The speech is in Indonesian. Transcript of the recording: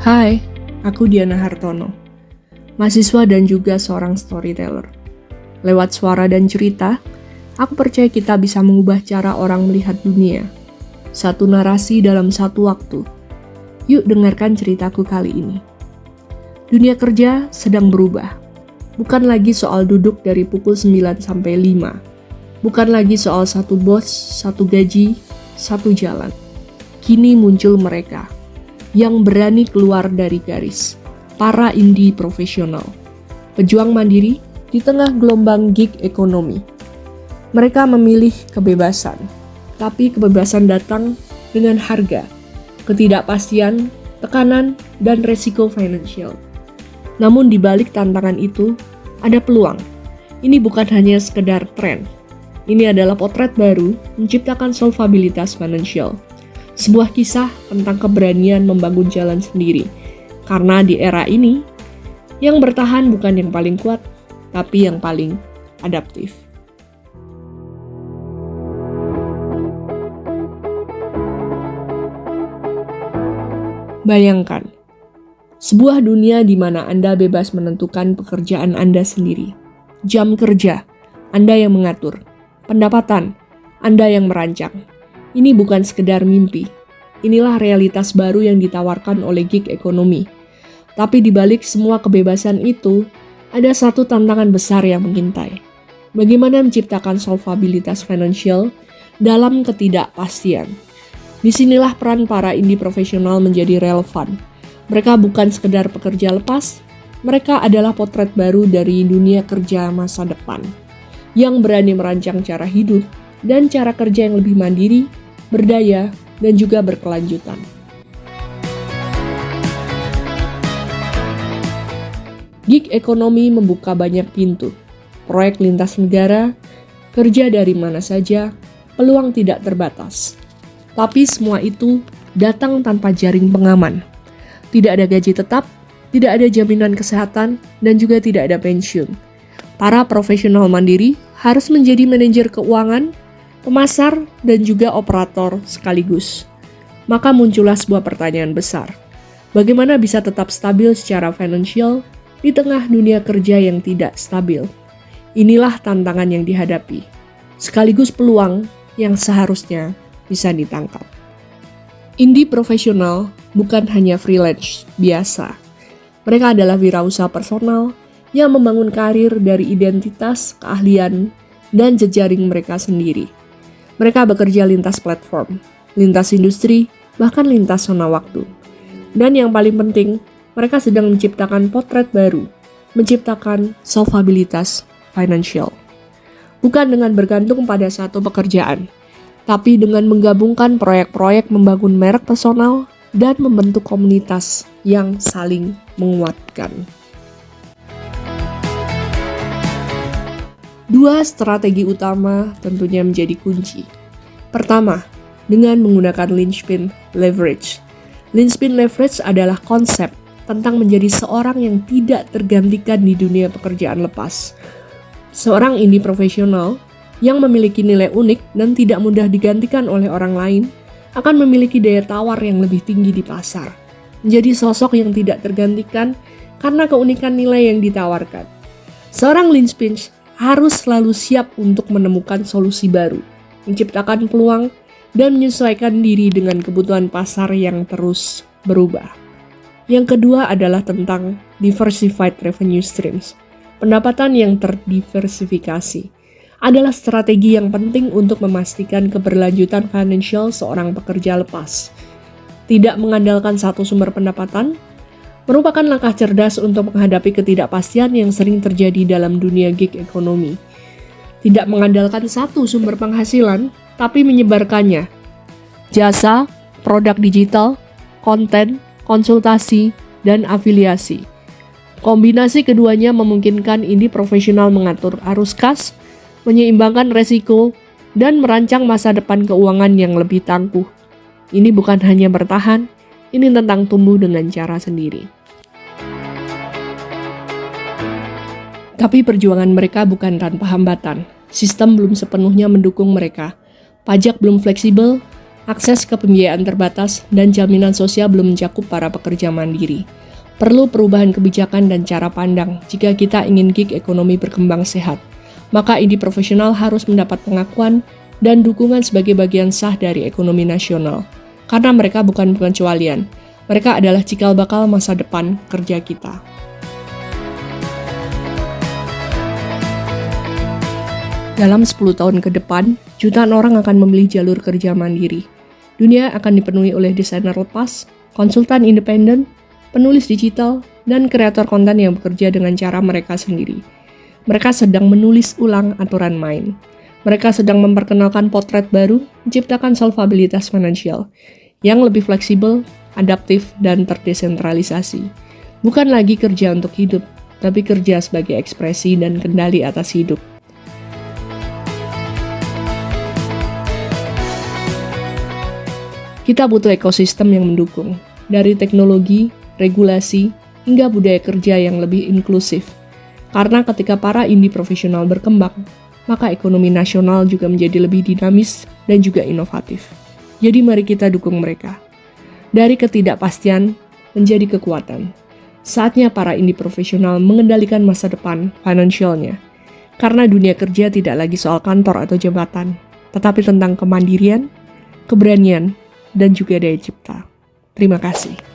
Hai, aku Diana Hartono, mahasiswa dan juga seorang storyteller. Lewat suara dan cerita, aku percaya kita bisa mengubah cara orang melihat dunia. Satu narasi dalam satu waktu. Yuk dengarkan ceritaku kali ini. Dunia kerja sedang berubah. Bukan lagi soal duduk dari pukul 9 sampai 5. Bukan lagi soal satu bos, satu gaji, satu jalan. Kini muncul mereka yang berani keluar dari garis, para indie profesional, pejuang mandiri di tengah gelombang gig ekonomi. Mereka memilih kebebasan, tapi kebebasan datang dengan harga, ketidakpastian, tekanan, dan resiko finansial. Namun di balik tantangan itu, ada peluang. Ini bukan hanya sekedar tren. Ini adalah potret baru menciptakan solvabilitas finansial. Sebuah kisah tentang keberanian membangun jalan sendiri. Karena di era ini, yang bertahan bukan yang paling kuat, tapi yang paling adaptif. Bayangkan, sebuah dunia di mana Anda bebas menentukan pekerjaan Anda sendiri. Jam kerja, Anda yang mengatur. Pendapatan, Anda yang merancang. Ini bukan sekedar mimpi. Inilah realitas baru yang ditawarkan oleh gig ekonomi. Tapi di balik semua kebebasan itu, ada satu tantangan besar yang mengintai. Bagaimana menciptakan solvabilitas finansial dalam ketidakpastian. Disinilah peran para indie profesional menjadi relevan. Mereka bukan sekedar pekerja lepas, mereka adalah potret baru dari dunia kerja masa depan. Yang berani merancang cara hidup dan cara kerja yang lebih mandiri, berdaya, dan juga berkelanjutan. Gig ekonomi membuka banyak pintu, proyek lintas negara, kerja dari mana saja, peluang tidak terbatas. Tapi semua itu datang tanpa jaring pengaman. Tidak ada gaji tetap, tidak ada jaminan kesehatan, dan juga tidak ada pensiun. Para profesional mandiri harus menjadi manajer keuangan, pemasar, dan juga operator sekaligus. Maka muncullah sebuah pertanyaan besar. Bagaimana bisa tetap stabil secara finansial di tengah dunia kerja yang tidak stabil? Inilah tantangan yang dihadapi, sekaligus peluang yang seharusnya bisa ditangkap. Indie profesional bukan hanya freelance biasa. Mereka adalah wirausaha personal yang membangun karir dari identitas, keahlian, dan jejaring mereka sendiri. Mereka bekerja lintas platform, lintas industri, bahkan lintas zona waktu. Dan yang paling penting, mereka sedang menciptakan potret baru, menciptakan solvabilitas finansial. Bukan dengan bergantung pada satu pekerjaan, tapi dengan menggabungkan proyek-proyek membangun merek personal dan membentuk komunitas yang saling menguatkan. Dua strategi utama tentunya menjadi kunci. Pertama, dengan menggunakan linchpin leverage. Linchpin leverage adalah konsep tentang menjadi seorang yang tidak tergantikan di dunia pekerjaan lepas. Seorang indie profesional yang memiliki nilai unik dan tidak mudah digantikan oleh orang lain akan memiliki daya tawar yang lebih tinggi di pasar. Menjadi sosok yang tidak tergantikan karena keunikan nilai yang ditawarkan. Seorang linchpin harus selalu siap untuk menemukan solusi baru, menciptakan peluang, dan menyesuaikan diri dengan kebutuhan pasar yang terus berubah. Yang kedua adalah tentang diversified revenue streams. Pendapatan yang terdiversifikasi adalah strategi yang penting untuk memastikan keberlanjutan finansial seorang pekerja lepas. Tidak mengandalkan satu sumber pendapatan merupakan langkah cerdas untuk menghadapi ketidakpastian yang sering terjadi dalam dunia gig ekonomi. Tidak mengandalkan satu sumber penghasilan, tapi menyebarkannya. Jasa, produk digital, konten, konsultasi, dan afiliasi. Kombinasi keduanya memungkinkan indie profesional mengatur arus kas, menyeimbangkan resiko, dan merancang masa depan keuangan yang lebih tangguh. Ini bukan hanya bertahan, ini tentang tumbuh dengan cara sendiri. Tapi perjuangan mereka bukan tanpa hambatan. Sistem belum sepenuhnya mendukung mereka. Pajak belum fleksibel, Akses ke pembiayaan terbatas dan jaminan sosial belum mencakup para pekerja mandiri. Perlu perubahan kebijakan dan cara pandang jika kita ingin gig ekonomi berkembang sehat. Maka indie profesional harus mendapat pengakuan dan dukungan sebagai bagian sah dari ekonomi nasional. Karena mereka bukan pengecualian, mereka adalah cikal bakal masa depan kerja kita. Dalam 10 tahun ke depan, jutaan orang akan memilih jalur kerja mandiri. Dunia akan dipenuhi oleh desainer lepas, konsultan independen, penulis digital, dan kreator konten yang bekerja dengan cara mereka sendiri. Mereka sedang menulis ulang aturan main. Mereka sedang memperkenalkan potret baru, menciptakan solvabilitas finansial yang lebih fleksibel, adaptif, dan terdesentralisasi. Bukan lagi kerja untuk hidup, tapi kerja sebagai ekspresi dan kendali atas hidup. Kita butuh ekosistem yang mendukung, dari teknologi, regulasi, hingga budaya kerja yang lebih inklusif. Karena ketika para indie profesional berkembang, maka ekonomi nasional juga menjadi lebih dinamis dan juga inovatif. Jadi mari kita dukung mereka. Dari ketidakpastian menjadi kekuatan. Saatnya para indie profesional mengendalikan masa depan finansialnya. Karena dunia kerja tidak lagi soal kantor atau jabatan, tetapi tentang kemandirian, keberanian, dan juga daya cipta. Terima kasih.